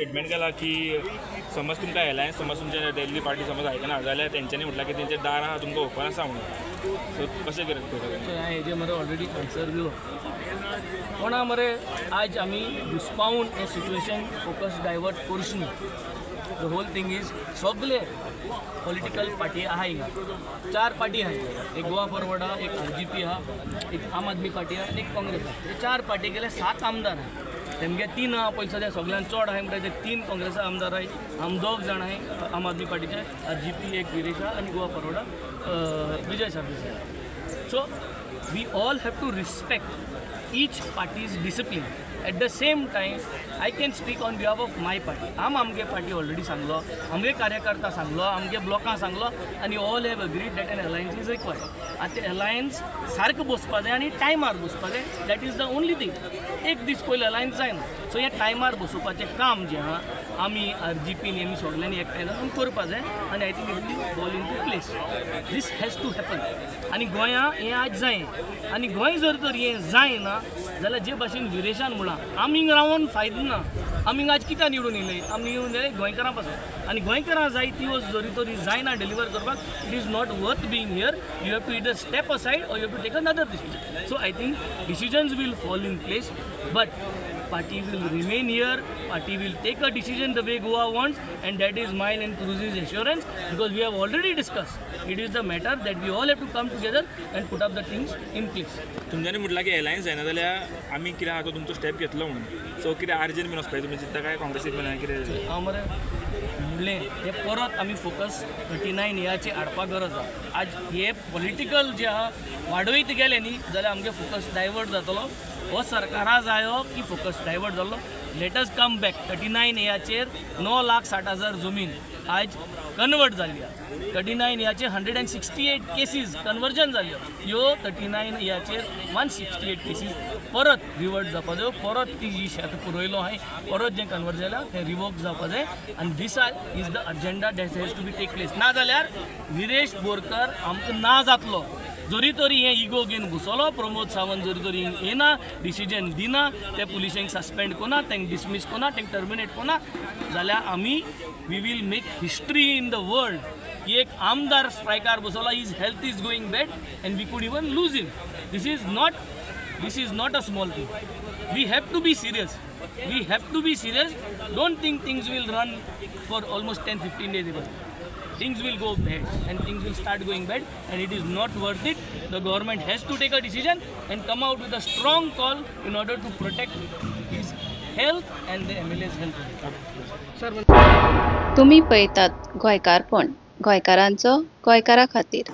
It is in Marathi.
स्टेटमेंट केला की समज तुमकां एलायन्स समज तुमच्या दिल्ली पार्टी समज आयकना जाल्यार तेंच्यांनी म्हटलां की तेंचे दार आहा तुमकां ओपन आसा म्हणून. सो कशें करता हेजे मरे ऑलरेडी आन्सर दिलो पण मरे आज आमी घुसपावून हें सिच्युएशन फोकस डायवर्ट करची न्ही. द होल थिंग इज सगळे पॉलिटिकल पार्टी आहा हिंगा 4 पार्टी आहा. एक गोवा फॉरवर्ड आहा, एक RGP आहा, एक आम आदमी पार्टी आहा, एक काँग्रेस आहा. हे 4 पार्टी गेले 7 आमदार आहा. तेमगे 3 आहा पळय सद्या सगळ्यान चड आहाय म्हणटा ते 3 काँग्रेसा आमदार आहाय. आम 2 जाण आहाय आम आदमी पार्टीचे. RGP एक गिरीश आहा आनी Goa forward Vijay Sardesai. So we all have to respect each party's discipline. At the same time, I can speak on behalf of my party. आमगे पार्टी ऑलरेडी सांगलो, आमगे कार्यकर्ता सांगलो, आमगे ब्लॉकां सांगलो आनी all have agreed that an alliance is required. आतां ते अलायन्स सारको बसपा जाय आनी टायमार बसपा जाय. That is the only thing. एक दीस पयलीं अलायन्स जायना. सो हें टायमार बसोवपाचें काम जें आहा आमी RGP आमी सगळ्यांनी एकठांय जावन करपा जाय आनी I think it will fall into place. This has to happen. आनी गोंयां हें आज जायें आनी गोंय जर तर हें जायना जाल्यार जे भाशेन विरेशान म्हणा आमींग रावन फायदो ना. आमींग आज कित्याक निवडून येयले? आमी निवडून येयले गोंयकारां पासून आनी गोंयकारां जाय ती वस्त जरी तरी जायना डिलिव्हर करपाक. It is not worth being here. You have to either step aside or you have to take another decision. So I think decisions will fall in place but party will remain here. Party will take a decision the way Goa wants and that is mine and Cruise's assurance because we have already discussed. It is the matter that we all have to come together and put up the things in place. तुमच्यांनी म्हटलां की एलायन्स जायना जाल्यार आमी कितें आहा तो तुमचो स्टेप घेतलो म्हणून. सो कितें RGN बीन वचपाचें तुमी चिंतता काय काँग्रेसीक बीन कितें? हांव मरे म्हणलें हे परत आमी फोकस 39 हेयाचेर हाडपाक गरज आहा. आज हे पॉलिटिकल जे आहा वाडयत गेले न्ही जाल्यार आमगे फोकस डायवर्ट जातलो. हो सरकारा जायो की फोकस डायवर्ट जाल्लो. Let us come back. 39 हेयाचेर 9,60,000 जमीन आज कन्वर्ट जाल्ली. 39 हेयाचेर 168 केसीस कन्वर्जन जाल्यो. ह्यो 39 हेयाचेर 168 केसीस परत रिवर्ट जावपा जाय. परत ती जी शेत पुरयलो हांवें परत जें कन्वर्ट जालां तें रिवोक जावपा जाय आनी this is the agenda that has to be take place. ना जाल्यार विरेश बोरकर आमकां ना जातलो. जरी तरी हें इगो घेवन घुसलो. प्रमोद सावंत जरी तरी येना डिसिजन दिना ते पुलिशेंक सस्पेंड कोना तेंक डिसमीस कोना तेंक टर्मिनेट कोना जाल्यार आमी we will make history in the world की एक आमदार स्ट्रायकार बसवला. His health is going bad and we could even lose him. This is not a small thing. We have to be serious. We have to be serious. Don't think things will run for almost 10-15 days. Things will go bad and things will start going bad and it is not worth it. The government has to take a decision and come out with a strong call in order to protect his health and the MLA's health. तुम्ही पळयतात गोंयकारपण गोंयकारांचो गोंयकारा खातीर.